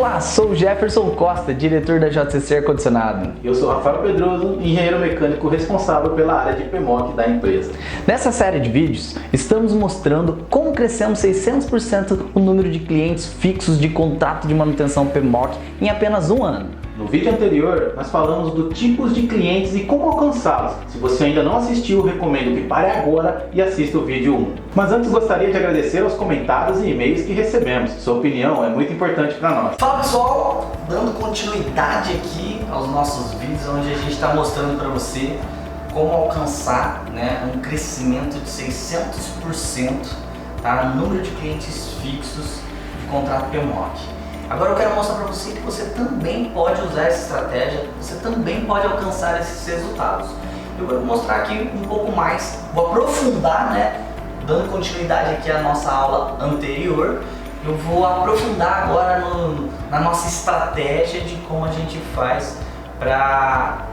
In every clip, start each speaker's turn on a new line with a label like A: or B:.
A: Olá, sou o Jefferson Costa, diretor da JCC Ar Condicionado.
B: Eu sou Rafael Pedroso, engenheiro mecânico responsável pela área de PMOC da empresa.
A: Nessa série de vídeos, estamos mostrando como crescemos 600% o número de clientes fixos de contrato de manutenção PMOC em apenas um ano.
B: No vídeo anterior, nós falamos dos tipos de clientes e como alcançá-los. Se você ainda não assistiu, recomendo que pare agora e assista o vídeo 1. Mas antes gostaria de agradecer aos comentários e e-mails que recebemos. Sua opinião é muito importante para nós.
C: Fala pessoal, dando continuidade aqui aos nossos vídeos, onde a gente está mostrando para você como alcançar um crescimento de 600%, tá, no número de clientes fixos de contrato PMOC. Agora eu quero mostrar para você que você também pode usar essa estratégia, você também pode alcançar esses resultados. Eu vou mostrar aqui um pouco mais, vou aprofundar, dando continuidade aqui à nossa aula anterior, eu vou aprofundar agora na nossa estratégia de como a gente faz para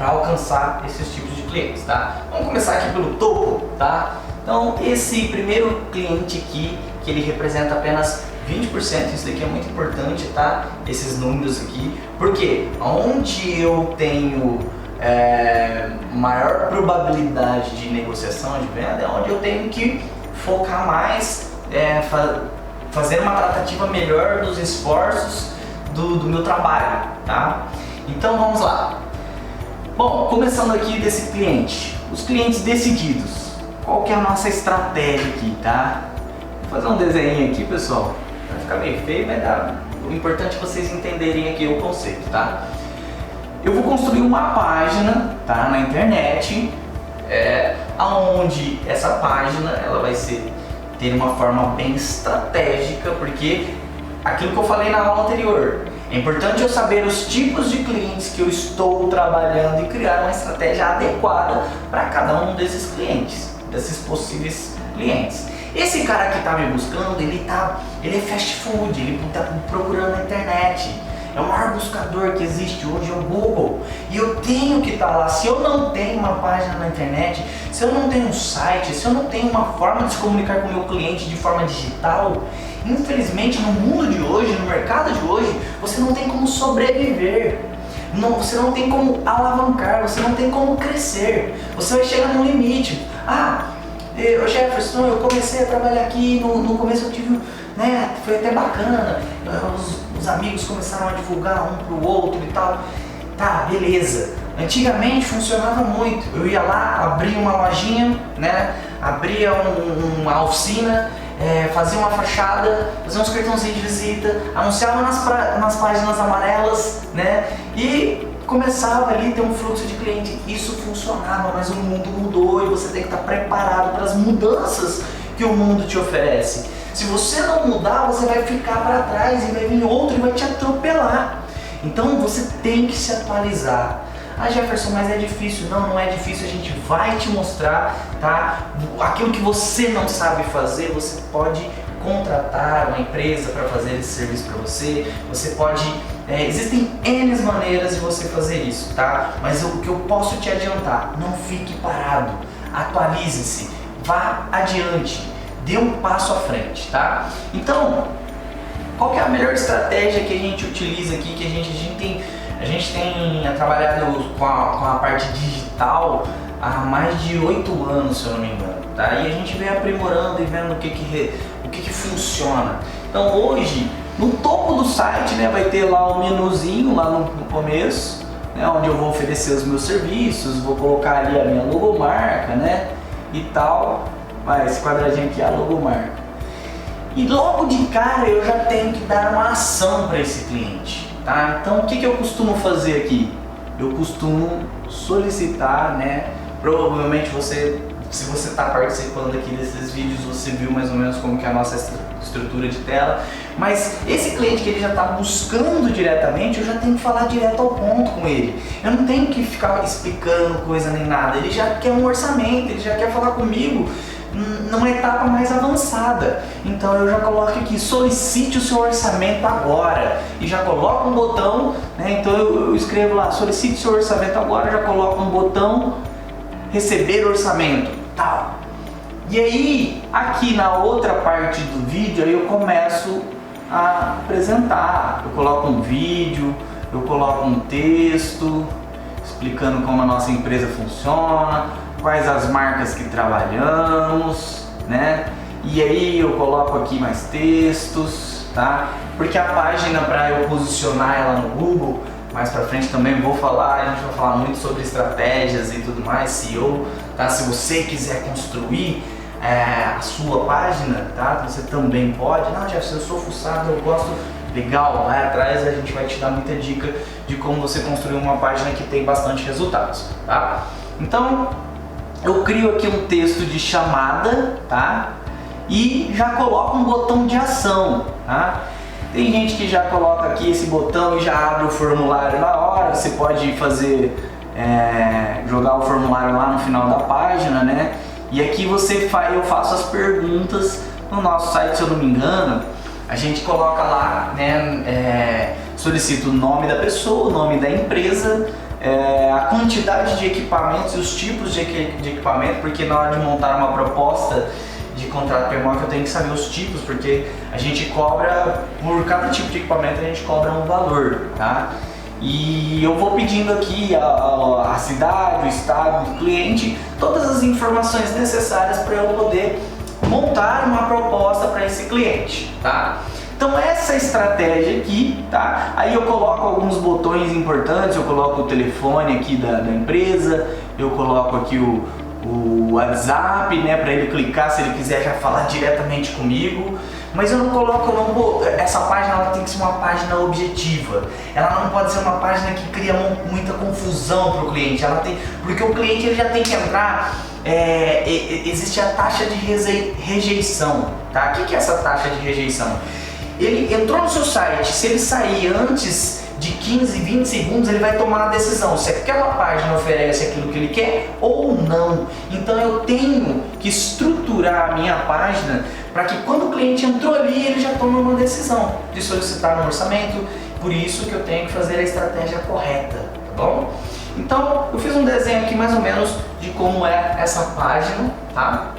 C: alcançar esses tipos de clientes, tá? Vamos começar aqui pelo topo, tá? Então esse primeiro cliente aqui, que ele representa apenas 20%, isso daqui é muito importante, tá? Esses números aqui, porque onde eu tenho maior probabilidade de negociação de venda é onde eu tenho que focar mais, fazer uma tratativa melhor dos esforços do meu trabalho, tá? Então vamos lá. Bom, começando aqui desse cliente, os clientes decididos, qual que é a nossa estratégia aqui, tá? Vou fazer um desenho aqui, pessoal. Vai ficar meio feio, mas o importante é vocês entenderem aqui o conceito, tá? Eu vou construir uma página, tá, na internet, aonde essa página ela vai ter uma forma bem estratégica, porque aquilo que eu falei na aula anterior, é importante eu saber os tipos de clientes que eu estou trabalhando e criar uma estratégia adequada para cada um desses clientes, desses possíveis clientes. Esse cara que está me buscando, ele é fast food, ele está procurando na internet. É o maior buscador que existe hoje, é o Google. E eu tenho que estar lá. Se eu não tenho uma página na internet, se eu não tenho um site, se eu não tenho uma forma de se comunicar com o meu cliente de forma digital, infelizmente no mundo de hoje, no mercado de hoje, você não tem como sobreviver. Você não tem como alavancar, você não tem como crescer. Você vai chegar no limite. Jefferson, eu comecei a trabalhar aqui, no começo eu tive, foi até bacana, os amigos começaram a divulgar um pro outro e tal, tá, beleza. Antigamente funcionava muito, eu ia lá, abria uma lojinha, abria uma oficina, fazia uma fachada, fazia uns cartãozinhos de visita, anunciava nas páginas amarelas, e começava ali a ter um fluxo de cliente. Isso funcionava, mas o mundo mudou e você tem que estar preparado para as mudanças que o mundo te oferece. Se você não mudar, você vai ficar para trás e vai vir outro e vai te atropelar. Então você tem que se atualizar. Jefferson, mas é difícil. Não é difícil, a gente vai te mostrar, tá? Aquilo que você não sabe fazer, você pode contratar uma empresa para fazer esse serviço para você. Você pode, existem N maneiras de você fazer isso, tá? Mas o que eu posso te adiantar, não fique parado, atualize-se, vá adiante, dê um passo à frente, tá? Então, qual que é a melhor estratégia que a gente utiliza aqui, que a gente tem trabalhado com a parte digital há mais de 8 anos, se eu não me engano, tá? E a gente vem aprimorando e vendo o que funciona. Então hoje, no topo do site, vai ter lá um menuzinho lá no começo, onde eu vou oferecer os meus serviços, vou colocar ali a minha logomarca, e tal. Esse quadradinho aqui é a logomarca. E logo de cara eu já tenho que dar uma ação para esse cliente, tá? Então o que eu costumo fazer aqui? Eu costumo solicitar, provavelmente se você está participando aqui desses vídeos, você viu mais ou menos como que é a nossa estrutura de tela. Mas esse cliente que ele já está buscando diretamente, eu já tenho que falar direto ao ponto com ele. Eu não tenho que ficar explicando coisa nem nada. Ele já quer um orçamento, ele já quer falar comigo numa etapa mais avançada. Então eu já coloco aqui, solicite o seu orçamento agora. E já coloco um botão, então eu escrevo lá, solicite o seu orçamento agora, já coloco um botão, receber orçamento, tal. E aí, aqui na outra parte do vídeo, aí eu começo a apresentar. Eu coloco um vídeo, eu coloco um texto explicando como a nossa empresa funciona, quais as marcas que trabalhamos, né? E aí eu coloco aqui mais textos, tá? Porque a página, para eu posicionar ela no Google, mais pra frente também vou falar, a gente vai falar muito sobre estratégias e tudo mais, SEO, tá? Se você quiser construir a sua página, tá? Você também pode. Não, Jeff, eu sou fuçado, eu gosto. Legal, vai atrás, a gente vai te dar muita dica de como você construir uma página que tem bastante resultados, tá? Então, eu crio aqui um texto de chamada, tá? E já coloco um botão de ação, tá? Tem gente que já coloca aqui esse botão e já abre o formulário na hora. Você pode fazer, jogar o formulário lá no final da página, né? E aqui eu faço as perguntas no nosso site, se eu não me engano. A gente coloca lá, né, solicita o nome da pessoa, o nome da empresa, a quantidade de equipamentos e os tipos de equipamento, porque na hora de montar uma proposta de contrato PMOC eu tenho que saber os tipos, porque a gente cobra, por cada tipo de equipamento a gente cobra um valor, tá? E eu vou pedindo aqui a cidade, o estado do cliente, todas as informações necessárias para eu poder montar uma proposta para esse cliente, tá? Então essa estratégia aqui, tá? Aí eu coloco alguns botões importantes, eu coloco o telefone aqui da empresa, eu coloco aqui o WhatsApp, né, para ele clicar se ele quiser já falar diretamente comigo. Mas eu não coloco, essa página ela tem que ser uma página objetiva. Ela não pode ser uma página que cria muita confusão para o cliente. Porque o cliente ele já tem que entrar. Existe a taxa de rejeição, tá? O que é essa taxa de rejeição? Ele entrou no seu site, se ele sair antes de 15, 20 segundos, ele vai tomar a decisão se aquela página oferece aquilo que ele quer ou não. Então eu tenho que estruturar a minha página para que quando o cliente entrou ali, ele já tome uma decisão de solicitar um orçamento. Por isso que eu tenho que fazer a estratégia correta, tá bom? Então eu fiz um desenho aqui mais ou menos de como é essa página, tá?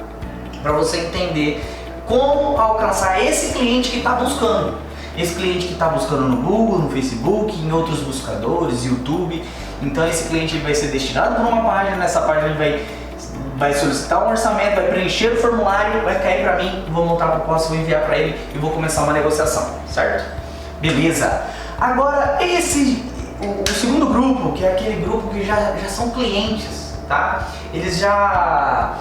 C: Para você entender como alcançar esse cliente que está buscando. Esse cliente que está buscando no Google, no Facebook, em outros buscadores, YouTube. Então esse cliente ele vai ser destinado para uma página, nessa página ele vai solicitar um orçamento, vai preencher o formulário, vai cair para mim, vou montar a proposta, vou enviar para ele e vou começar uma negociação, certo? Beleza. Agora o segundo grupo, que é aquele grupo que já são clientes, tá? Eles já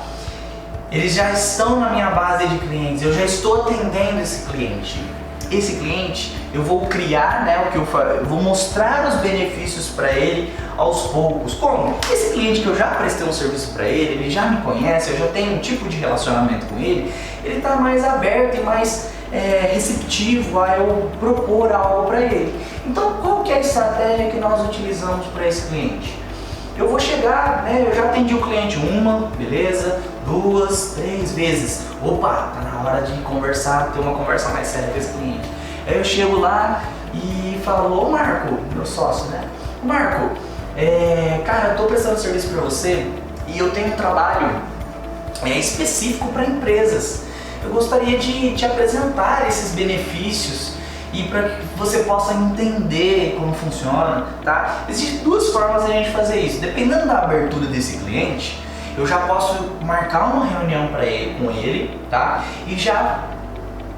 C: estão na minha base de clientes, eu já estou atendendo esse cliente. Esse cliente eu vou criar, né, eu vou mostrar os benefícios para ele aos poucos. Como? Esse cliente que eu já prestei um serviço para ele já me conhece, eu já tenho um tipo de relacionamento com ele está mais aberto e mais receptivo a eu propor algo para ele. Então qual que é a estratégia que nós utilizamos para esse cliente? Eu vou chegar, né, eu já atendi o cliente uma, beleza, 2, 3 vezes. Opa, tá na hora de conversar, ter uma conversa mais séria com esse cliente. Aí eu chego lá e falo, ô Marco, meu sócio, né? Marco, cara, eu tô prestando serviço para você e eu tenho um trabalho específico para empresas. Eu gostaria de te apresentar esses benefícios e para que você possa entender como funciona, tá? Existem duas formas de a gente fazer isso. Dependendo da abertura desse cliente, eu já posso marcar uma reunião com ele, tá? E já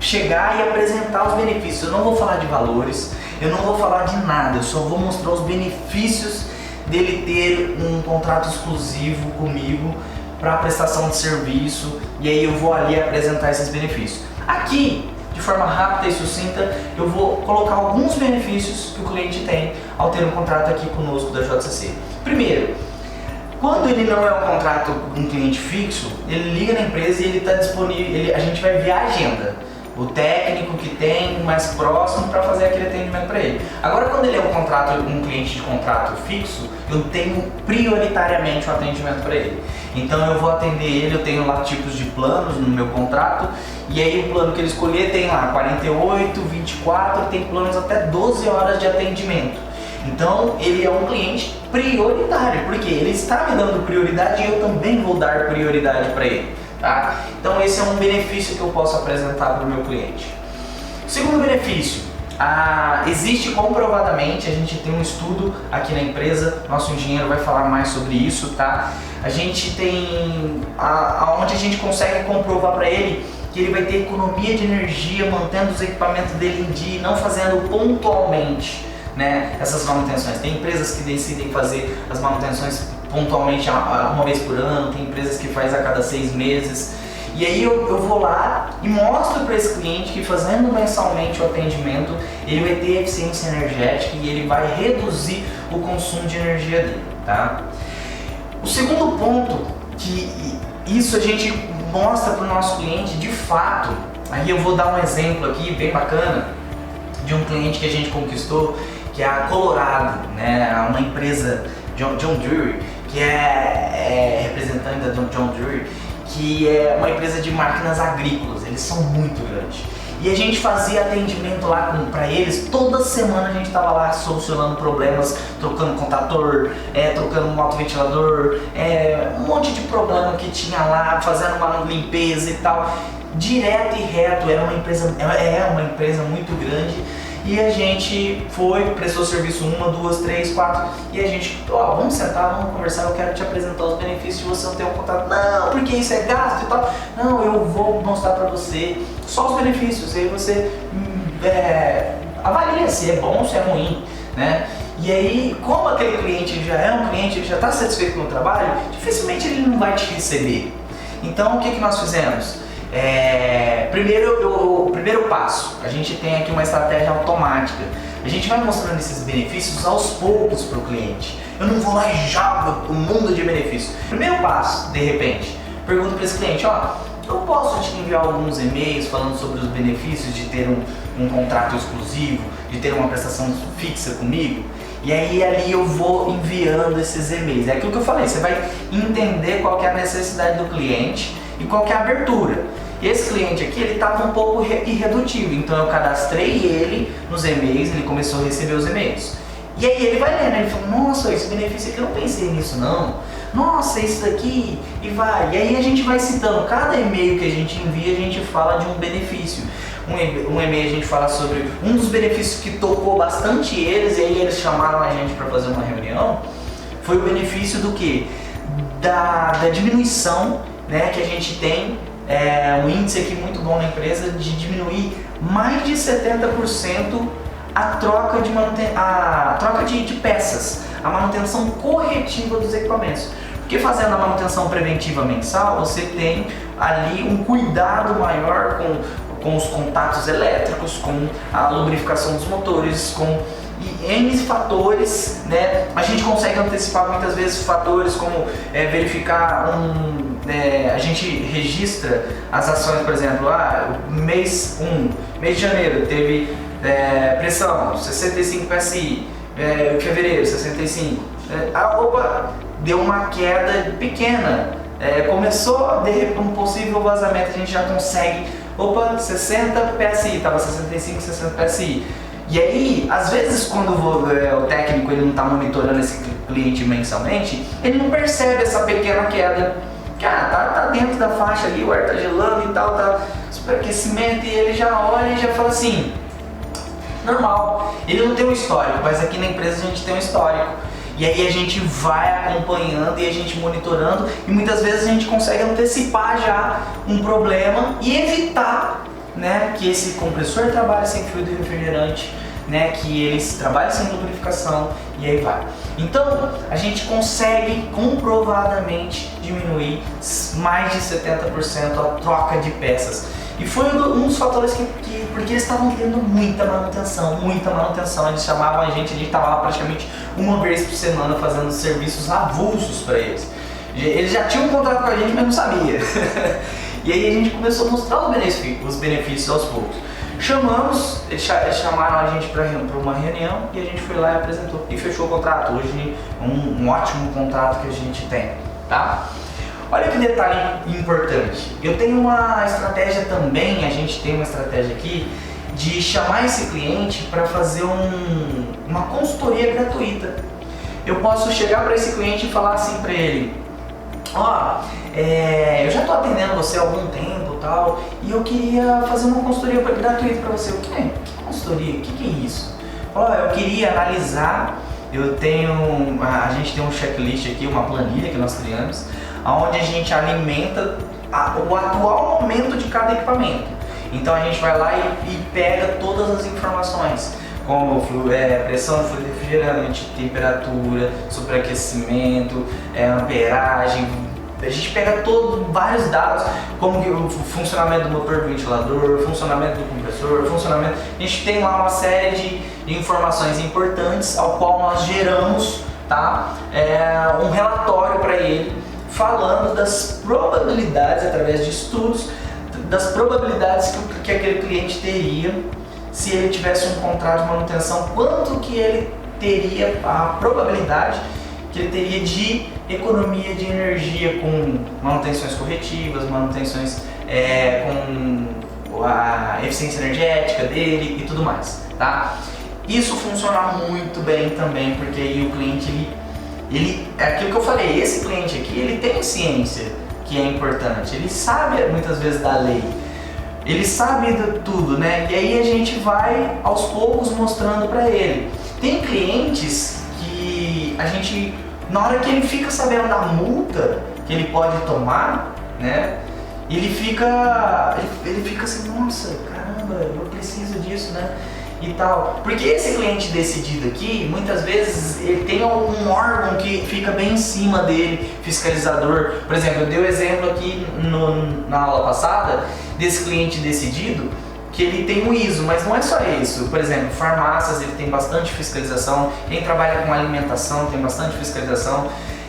C: chegar e apresentar os benefícios. Eu não vou falar de valores, eu não vou falar de nada, eu só vou mostrar os benefícios dele ter um contrato exclusivo comigo para prestação de serviço, e aí eu vou ali apresentar esses benefícios. Aqui, de forma rápida e sucinta, eu vou colocar alguns benefícios que o cliente tem ao ter um contrato aqui conosco da JCC. Primeiro, quando ele não é um contrato com um cliente fixo, ele liga na empresa e ele está disponível, a gente vai ver a agenda, o técnico que tem mais próximo para fazer aquele atendimento para ele. Agora, quando ele é um cliente de contrato fixo, eu tenho prioritariamente um atendimento para ele. Então eu vou atender ele, eu tenho lá tipos de planos no meu contrato, e aí o plano que ele escolher tem lá 48, 24, tem planos até 12 horas de atendimento. Então ele é um cliente prioritário, porque ele está me dando prioridade e eu também vou dar prioridade para ele, tá? Então esse é um benefício que eu posso apresentar para o meu cliente. Segundo benefício, existe comprovadamente, a gente tem um estudo aqui na empresa, nosso engenheiro vai falar mais sobre isso, tá? A gente tem, onde a gente consegue comprovar para ele que ele vai ter economia de energia mantendo os equipamentos dele em dia, não fazendo pontualmente, né, essas manutenções. Tem empresas que decidem fazer as manutenções pontualmente uma vez por ano, tem empresas que faz a cada 6 meses. E aí eu vou lá e mostro para esse cliente que fazendo mensalmente o atendimento, ele vai ter eficiência energética e ele vai reduzir o consumo de energia dele, tá? O segundo ponto, que isso a gente mostra para o nosso cliente de fato, aí eu vou dar um exemplo aqui bem bacana de um cliente que a gente conquistou, que é a Colorado, né? Uma empresa John Deere, que é representante da John Deere, que é uma empresa de máquinas agrícolas, eles são muito grandes. E a gente fazia atendimento lá para eles, toda semana a gente estava lá solucionando problemas, trocando contator, trocando um autoventilador, um monte de problema que tinha lá, fazendo uma limpeza e tal, direto e reto. Era uma empresa, é uma empresa muito grande. E a gente prestou serviço 1, 2, 3, 4 e a gente, vamos sentar, vamos conversar, eu quero te apresentar os benefícios de você não ter um contato. Não, porque isso é gasto e tal. Não, eu vou mostrar pra você só os benefícios, aí você avalia se é bom ou se é ruim, né? E aí, como aquele cliente ele já é um cliente, ele já está satisfeito com o trabalho, dificilmente ele não vai te receber. Então, o que nós fizemos? Primeiro passo, a gente tem aqui uma estratégia automática. A gente vai mostrando esses benefícios aos poucos para o cliente. Eu não vou lá e jogo um mundo de benefícios. Primeiro passo, de repente, pergunto para esse cliente, eu posso te enviar alguns e-mails falando sobre os benefícios de ter um contrato exclusivo, de ter uma prestação fixa comigo? E aí ali eu vou enviando esses e-mails. É aquilo que eu falei, você vai entender qual que é a necessidade do cliente e qual que é a abertura. Esse cliente aqui, ele estava um pouco irredutivo, então eu cadastrei ele nos e-mails, ele começou a receber os e-mails. E aí ele vai lendo, ele fala, nossa, esse benefício aqui eu não pensei nisso não, nossa, isso daqui, e vai. E aí a gente vai citando, cada e-mail que a gente envia, a gente fala de um benefício. Um e-mail a gente fala sobre um dos benefícios que tocou bastante eles, e aí eles chamaram a gente para fazer uma reunião, foi o benefício do quê? Da diminuição, né, que a gente tem, um índice aqui muito bom na empresa de diminuir mais de 70% a troca de peças, a manutenção corretiva dos equipamentos. Porque fazendo a manutenção preventiva mensal, você tem ali um cuidado maior com os contatos elétricos, com a lubrificação dos motores, com N fatores, né? A gente consegue antecipar muitas vezes fatores como verificar a gente registra as ações, por exemplo, mês de janeiro teve pressão 65 PSI, fevereiro 65, deu uma queda pequena, começou um possível vazamento, a gente já consegue, 60 PSI, estava 65, 60 PSI. E aí, às vezes, quando o técnico ele não está monitorando esse cliente mensalmente, ele não percebe essa pequena queda. Que tá dentro da faixa ali, o ar tá gelando e tal, tá superaquecimento, e ele já olha e já fala assim, normal. Ele não tem um histórico, mas aqui na empresa a gente tem um histórico. E aí a gente vai acompanhando e a gente monitorando, e muitas vezes a gente consegue antecipar já um problema e evitar, né, que esse compressor trabalhe sem fluido refrigerante, né, que eles trabalhem sem lubrificação, e aí vai. Então a gente consegue comprovadamente diminuir mais de 70% a troca de peças. E foi um dos fatores porque eles estavam tendo muita manutenção, eles chamavam a gente estava lá praticamente uma vez por semana fazendo serviços avulsos para eles. Eles já tinham um contrato com a gente, mas não sabia. E aí a gente começou a mostrar os benefícios aos poucos. Eles chamaram a gente para uma reunião e a gente foi lá e apresentou e fechou o contrato. Hoje um ótimo contrato que a gente tem, tá? Olha que detalhe importante. Eu tenho uma estratégia também, a gente tem uma estratégia aqui de chamar esse cliente para fazer uma consultoria gratuita. Eu posso chegar para esse cliente e falar assim para ele, eu já estou atendendo você há algum tempo, tal, e eu queria fazer uma consultoria gratuita para você. O que é? Que consultoria? O que é isso? Eu queria analisar, a gente tem um checklist aqui, uma planilha que nós criamos, onde a gente alimenta o atual momento de cada equipamento. Então a gente vai lá e pega todas as informações, como pressão do fluido refrigerante, temperatura, superaquecimento, amperagem. A gente pega vários dados, como o funcionamento do motor do ventilador, funcionamento do compressor, funcionamento. A gente tem lá uma série de informações importantes ao qual nós geramos, tá? Um relatório para ele, falando das probabilidades, através de estudos, das probabilidades que aquele cliente teria se ele tivesse um contrato de manutenção, quanto que ele teria, a probabilidade que ele teria de economia de energia com manutenções corretivas, manutenções com a eficiência energética dele e tudo mais, tá? Isso funciona muito bem também, porque aí o cliente, ele é aquilo que eu falei, esse cliente aqui, ele tem ciência que é importante, ele sabe muitas vezes da lei, ele sabe de tudo, né? E aí a gente vai aos poucos mostrando para ele. Tem clientes que a gente, na hora que ele fica sabendo da multa que ele pode tomar, né? Ele fica assim, nossa, caramba, eu preciso disso, né? E tal. Porque esse cliente decidido aqui, muitas vezes ele tem algum órgão que fica bem em cima dele, fiscalizador. Por exemplo, eu dei o exemplo aqui na aula passada desse cliente decidido, que ele tem um ISO, mas não é só isso. Por exemplo, farmácias, ele tem bastante fiscalização, quem trabalha com alimentação tem bastante fiscalização.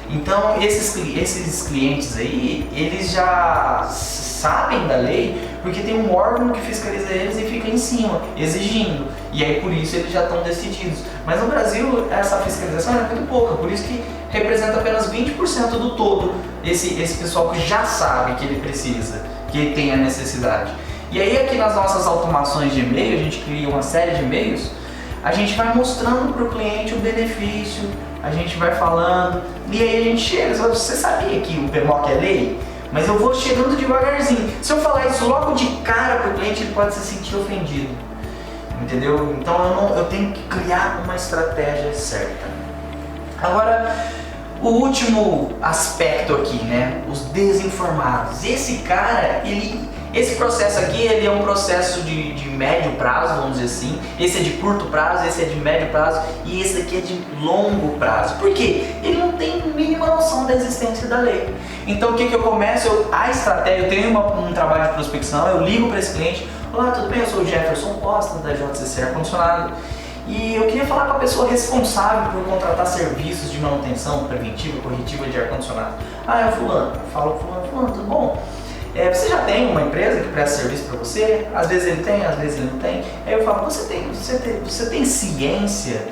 C: Então esses clientes aí, eles já sabem da lei, porque tem um órgão que fiscaliza eles e fica em cima, exigindo. E aí por isso eles já estão decididos. Mas no Brasil essa fiscalização é muito pouca, por isso que representa apenas 20% do todo esse pessoal que já sabe que ele precisa, que ele tem a necessidade. E aí aqui nas nossas automações de e-mail, a gente cria uma série de e-mails, a gente vai mostrando para o cliente o benefício, a gente vai falando, e aí a gente chega, você sabia que o PMOC é lei? Mas eu vou chegando devagarzinho. Se eu falar isso logo de cara para o cliente, ele pode se sentir ofendido, entendeu? Então eu tenho que criar uma estratégia certa. Agora, o último aspecto aqui, né? Os desinformados. Esse processo aqui, ele é um processo de médio prazo, vamos dizer assim. Esse é de curto prazo, esse é de médio prazo e esse aqui é de longo prazo. Por quê? Ele não tem mínima noção da existência da lei. Então o que eu começo? A estratégia, eu tenho um trabalho de prospecção, eu ligo para esse cliente. Olá, tudo bem? Eu sou o Jefferson Costa, da JCC Ar-Condicionado. E eu queria falar com a pessoa responsável por contratar serviços de manutenção preventiva, corretiva de ar-condicionado. É o fulano. Eu falo, fulano, tudo bom? Você já tem uma empresa que presta serviço para você? Às vezes ele tem, às vezes ele não tem. Aí eu falo, você tem ciência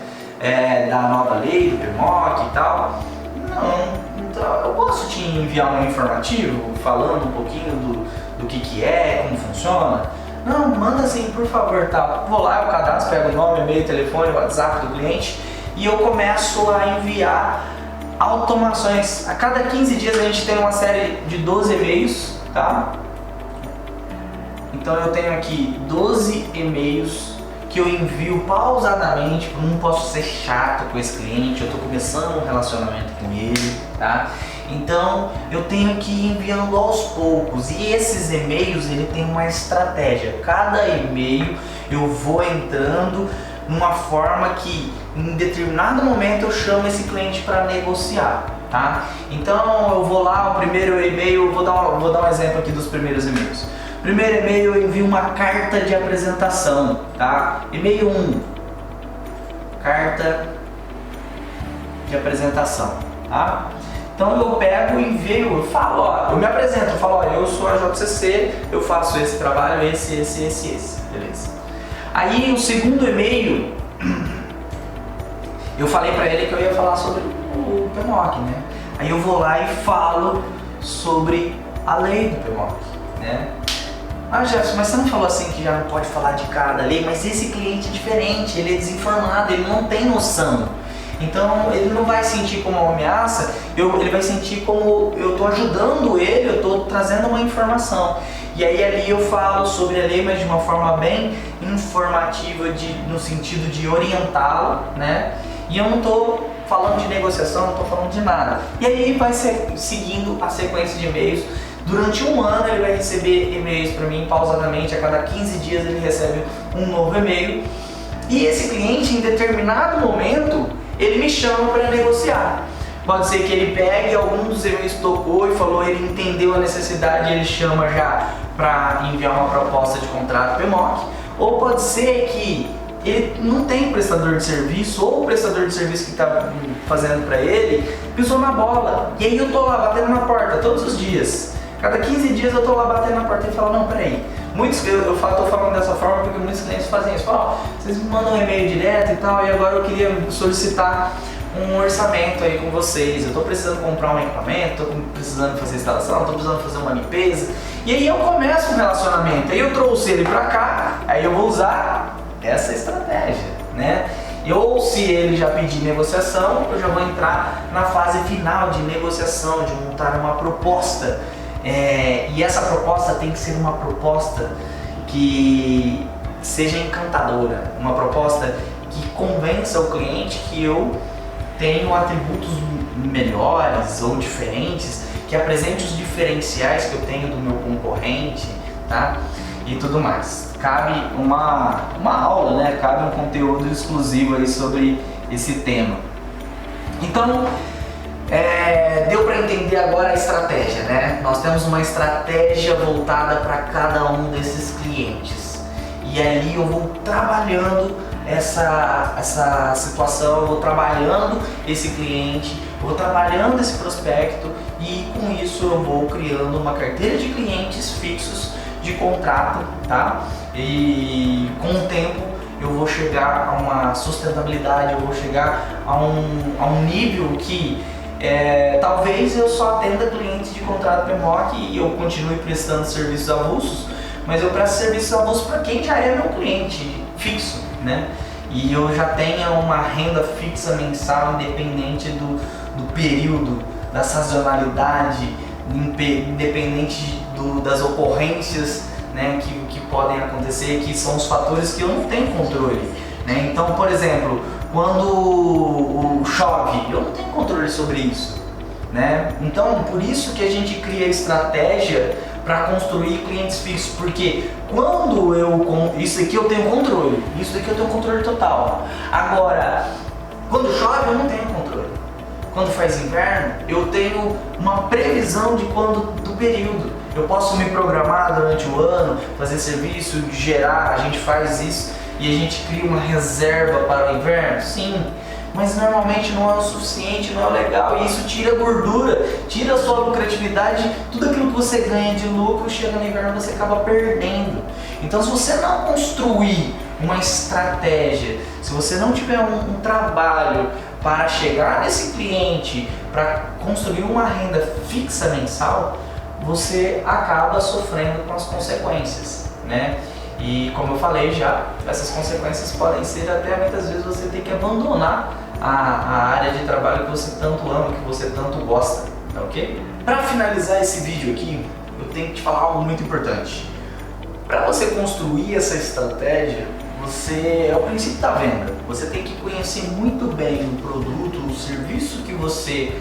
C: da nova lei, do PMOC e tal? Não, então eu posso te enviar um informativo falando um pouquinho do que é, como funciona? Não, manda assim, por favor, tá? Vou lá, eu cadastro, pego o nome, e-mail, telefone, WhatsApp do cliente e eu começo a enviar automações. A cada 15 dias a gente tem uma série de 12 e-mails, tá? Então eu tenho aqui 12 e-mails que eu envio pausadamente, porque eu não posso ser chato com esse cliente, eu estou começando um relacionamento com ele, tá? Então eu tenho que ir enviando aos poucos e esses e-mails ele tem uma estratégia. Cada e-mail eu vou entrando numa forma que em determinado momento eu chamo esse cliente para negociar, tá? Então eu vou lá, o primeiro e-mail, vou dar um exemplo aqui dos primeiros e-mails. Primeiro e-mail eu envio uma carta de apresentação, tá? E-mail 1, carta de apresentação, tá? Então eu pego e envio, eu falo, eu me apresento, eu falo, eu sou a JCC, eu faço esse trabalho, esse, beleza. Aí o segundo e-mail, eu falei pra ele que eu ia falar sobre o PMOC, né? Aí eu vou lá e falo sobre a lei do PMOC, né? Jefferson, mas você não falou assim que já não pode falar de cada lei, mas esse cliente é diferente, ele é desinformado, ele não tem noção. Então ele não vai sentir como uma ameaça, ele vai sentir como eu estou ajudando ele, eu estou trazendo uma informação. E E aí ali eu falo sobre a lei, mas de uma forma bem informativa, no sentido de orientá-lo, né? E eu não estou falando de negociação, não estou falando de nada. E aí vai seguindo a sequência de e-mails. Durante um ano ele vai receber e-mails para mim pausadamente, a cada 15 dias ele recebe um novo e-mail. E esse cliente, em determinado momento, ele me chama para negociar. Pode ser que ele pegue algum dos e-mails que tocou e falou, ele entendeu a necessidade, ele chama já para enviar uma proposta de contrato PMOC. Ou pode ser que ele não tem prestador de serviço, ou o prestador de serviço que está fazendo para ele pisou na bola. E aí eu tô lá batendo na porta todos os dias. Cada 15 dias eu tô lá batendo na porta e falo, não, peraí. Eu tô falando dessa forma porque muitos clientes fazem isso. Falam, vocês me mandam um e-mail direto e tal, e agora eu queria solicitar um orçamento aí com vocês. Eu tô precisando comprar um equipamento, tô precisando fazer instalação, tô precisando fazer uma limpeza. E aí eu começo um relacionamento. Aí eu trouxe ele pra cá, aí eu vou usar essa estratégia, né? Ou se ele já pedir negociação, eu já vou entrar na fase final de negociação, de montar uma proposta. E essa proposta tem que ser uma proposta que seja encantadora, uma proposta que convença o cliente que eu tenho atributos melhores ou diferentes, que apresente os diferenciais que eu tenho do meu concorrente, tá? E tudo mais. Cabe uma aula, né? Cabe um conteúdo exclusivo aí sobre esse tema. Então, deu para entender agora a estratégia, né? Nós temos uma estratégia voltada para cada um desses clientes. E ali eu vou trabalhando essa situação, eu vou trabalhando esse cliente, eu vou trabalhando esse prospecto e com isso eu vou criando uma carteira de clientes fixos de contrato, tá? E com o tempo eu vou chegar a uma sustentabilidade, eu vou chegar a um nível que talvez eu só atenda clientes de contrato PMOC e eu continue prestando serviços avulsos, mas eu presto serviços avulsos para quem já é meu cliente fixo, né? E eu já tenha uma renda fixa mensal independente do período, da sazonalidade, independente das ocorrências, né, que podem acontecer, que são os fatores que eu não tenho controle, né? Então, por exemplo, quando chove, eu não tenho controle sobre isso, né? Então, por isso que a gente cria estratégia para construir clientes fixos, porque quando isso aqui eu tenho controle, isso aqui eu tenho controle total. Agora, quando chove eu não tenho controle. Quando faz inverno, eu tenho uma previsão do período. Eu posso me programar durante o ano, fazer serviço, gerar, a gente faz isso e a gente cria uma reserva para o inverno? Sim, mas normalmente não é o suficiente, não é legal e isso tira gordura, tira a sua lucratividade, tudo aquilo que você ganha de lucro, chega no inverno você acaba perdendo. Então se você não construir uma estratégia, se você não tiver um trabalho para chegar nesse cliente, para construir uma renda fixa mensal, você acaba sofrendo com as consequências, né? E como eu falei já, essas consequências podem ser até muitas vezes você ter que abandonar a área de trabalho que você tanto ama, que você tanto gosta, tá ok? Para finalizar esse vídeo aqui, eu tenho que te falar algo muito importante. Para você construir essa estratégia, é o princípio da venda. Você tem que conhecer muito bem o produto, o serviço que você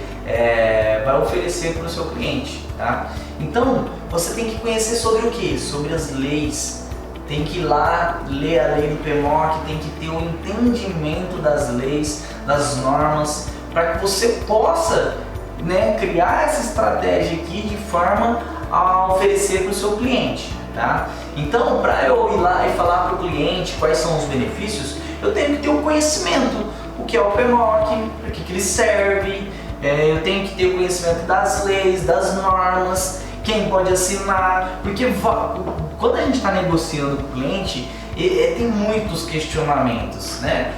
C: vai oferecer para o seu cliente, tá? Então, você tem que conhecer sobre o que? Sobre as leis. Tem que ir lá ler a lei do PMOC, tem que ter um entendimento das leis, das normas, para que você possa, né, criar essa estratégia aqui de forma a oferecer para o seu cliente, tá? Então, para eu ir lá e falar para o cliente quais são os benefícios, eu tenho que ter o conhecimento, o que é o PMOC, para que ele serve, eu tenho que ter o conhecimento das leis, das normas, quem pode assinar, porque quando a gente está negociando com o cliente, tem muitos questionamentos, né?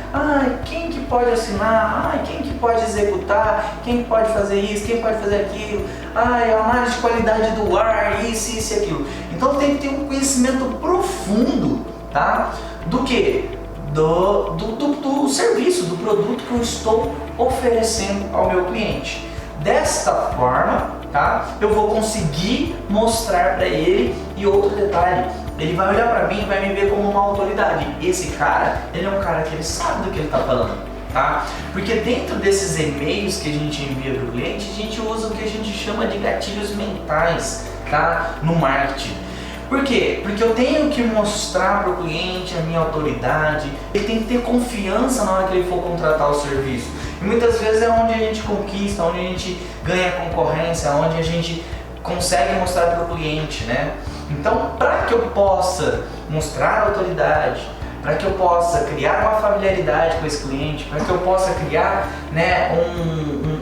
C: Quem que pode assinar? Quem que pode executar? Quem pode fazer isso? Quem pode fazer aquilo? A análise de qualidade do ar, isso e aquilo. Então tem que ter um conhecimento profundo, tá? Do que? Do serviço, do produto que eu estou oferecendo ao meu cliente. Desta forma, tá? Eu vou conseguir mostrar para ele. E outro detalhe, ele vai olhar para mim e vai me ver como uma autoridade. Esse cara, ele é um cara que ele sabe do que ele está falando, tá? Porque dentro desses e-mails que a gente envia para o cliente, a gente usa o que a gente chama de gatilhos mentais, tá? No marketing. Por quê? Porque eu tenho que mostrar para o cliente a minha autoridade, ele tem que ter confiança na hora que ele for contratar o serviço. E muitas vezes é onde a gente conquista, onde a gente ganha concorrência, onde a gente consegue mostrar para o cliente, né? Então, para que eu possa mostrar autoridade, para que eu possa criar uma familiaridade com esse cliente, para que eu possa criar, né,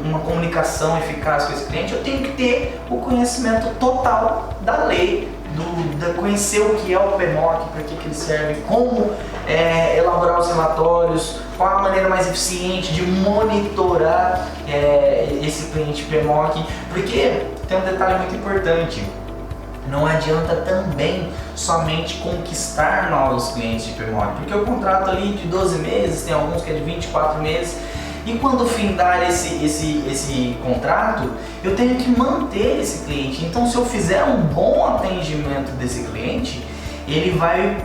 C: uma comunicação eficaz com esse cliente, eu tenho que ter o conhecimento total da lei, conhecer o que é o PMOC, para que ele serve, como elaborar os relatórios, qual a maneira mais eficiente de monitorar esse cliente PMOC, porque tem um detalhe muito importante. Não adianta também somente conquistar novos clientes de PMOC, porque o contrato ali de 12 meses, tem alguns que é de 24 meses, e quando findar esse contrato, eu tenho que manter esse cliente. Então, se eu fizer um bom atendimento desse cliente, ele vai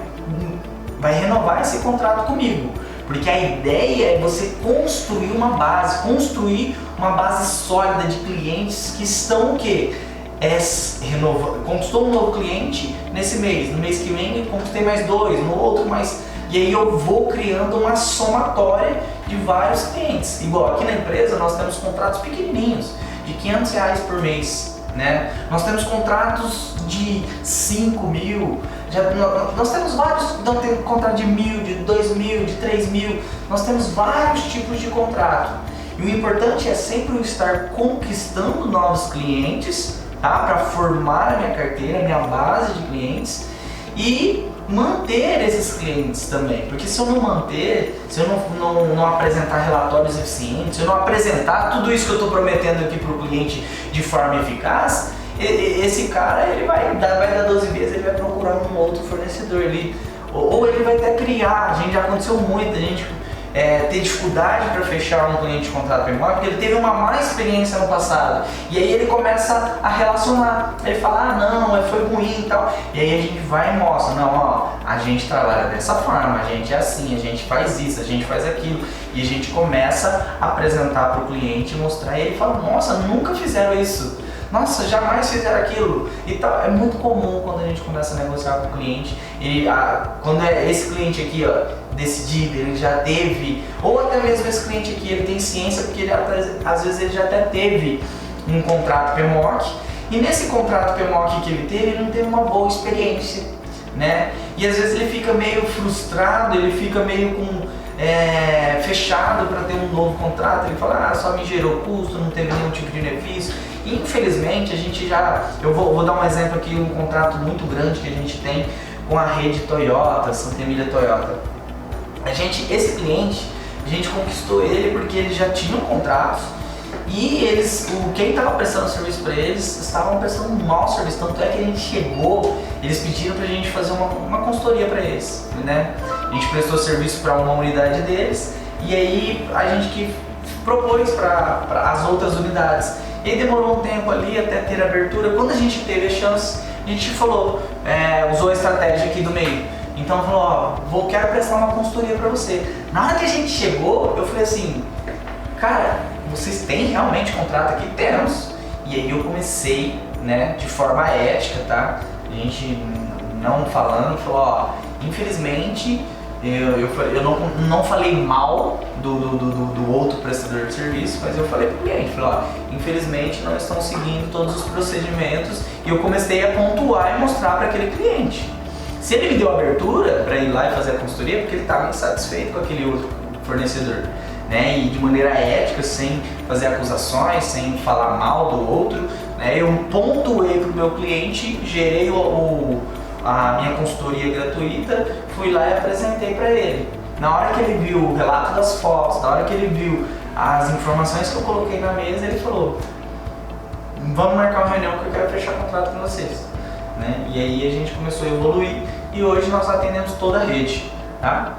C: renovar esse contrato comigo. Porque a ideia é você construir uma base sólida de clientes que estão o quê? Conquistou um novo cliente nesse mês, no mês que vem eu conquistei mais 2, no outro mais, e aí eu vou criando uma somatória de vários clientes. Igual aqui na empresa nós temos contratos pequenininhos, de R$500 por mês, né? Nós temos contratos de 5 mil, nós temos vários, nós temos contrato de 1.000, de 2.000, de 3.000, nós temos vários tipos de contrato. E o importante é sempre eu estar conquistando novos clientes, tá? Para formar a minha carteira, a minha base de clientes e manter esses clientes também, porque se eu não manter, se eu não apresentar relatórios eficientes, se eu não apresentar tudo isso que eu estou prometendo aqui para o cliente de forma eficaz, esse cara ele vai dar 12 meses, ele vai procurar um outro fornecedor ali, ou ele vai até criar. A gente já aconteceu muito, a gente ter dificuldade para fechar um cliente de contrato PMOC, porque ele teve uma má experiência no passado, e aí ele começa a relacionar, ele fala, não, foi ruim e tal, e aí a gente vai e mostra, não, ó, a gente trabalha dessa forma, a gente é assim, a gente faz isso, a gente faz aquilo, e a gente começa a apresentar para o cliente, mostrar, e ele fala, nossa, nunca fizeram isso, nossa, jamais fizeram aquilo e tal. É muito comum quando a gente começa a negociar com o cliente, quando é esse cliente aqui, ó, decidido, ele já teve, ou até mesmo esse cliente aqui, ele tem ciência porque ele, às vezes ele já até teve um contrato PMOC, e nesse contrato PMOC que ele teve, ele não teve uma boa experiência, né? E às vezes ele fica meio frustrado, ele fica meio fechado para ter um novo contrato, ele fala, só me gerou custo, não teve nenhum tipo de benefício. E, infelizmente, a gente eu vou dar um exemplo aqui, um contrato muito grande que a gente tem com a rede Toyota, Santa Emília Toyota. Esse cliente, a gente conquistou ele porque eles já tinham contratos e quem estava prestando serviço para eles estavam prestando um mau serviço, tanto é que a gente chegou, eles pediram para a gente fazer uma consultoria para eles, né? A gente prestou serviço para uma unidade deles e aí a gente que propôs para as outras unidades. E aí demorou um tempo ali até ter abertura. Quando a gente teve a chance, a gente falou, usou a estratégia aqui do meio. Então falou, quero prestar uma consultoria para você. Na hora que a gente chegou, eu falei assim, cara, vocês têm realmente contrato aqui? Temos. E aí eu comecei, né, de forma ética, tá? A gente não falando, falou, infelizmente, eu não falei mal do outro prestador de serviço, mas eu falei para o cliente, falei, infelizmente não estão seguindo todos os procedimentos, e eu comecei a pontuar e mostrar para aquele cliente. Se ele me deu abertura para ir lá e fazer a consultoria, porque ele estava insatisfeito com aquele outro fornecedor, né? E de maneira ética, sem fazer acusações, sem falar mal do outro, né? Eu pontuei para o meu cliente, gerei a minha consultoria gratuita, fui lá e apresentei para ele. Na hora que ele viu o relato das fotos, na hora que ele viu as informações que eu coloquei na mesa, ele falou, vamos marcar uma reunião que eu quero fechar contrato com vocês, né? E aí a gente começou a evoluir e hoje nós atendemos toda a rede, tá?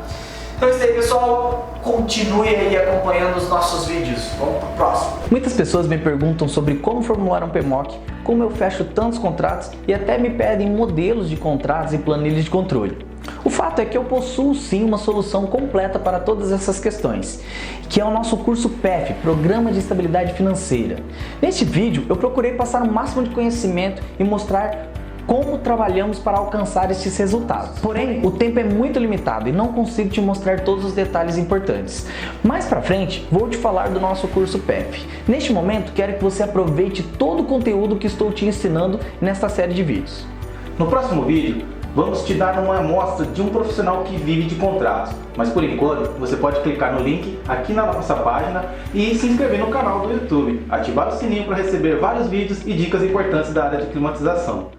C: Então é isso aí, pessoal. Continue aí acompanhando os nossos vídeos. Vamos pro próximo.
A: Muitas pessoas me perguntam sobre como formular um PMOC, como eu fecho tantos contratos e até me pedem modelos de contratos e planilhas de controle. O fato é que eu possuo sim uma solução completa para todas essas questões, que é o nosso curso PEF, Programa de Estabilidade Financeira. Neste vídeo eu procurei passar o máximo de conhecimento e mostrar como trabalhamos para alcançar estes resultados. Porém, o tempo é muito limitado e não consigo te mostrar todos os detalhes importantes. Mais para frente, vou te falar do nosso curso PEF. Neste momento, quero que você aproveite todo o conteúdo que estou te ensinando nesta série de vídeos.
B: No próximo vídeo, vamos te dar uma amostra de um profissional que vive de contratos. Mas por enquanto, você pode clicar no link aqui na nossa página e se inscrever no canal do YouTube. Ativar o sininho para receber vários vídeos e dicas importantes da área de climatização.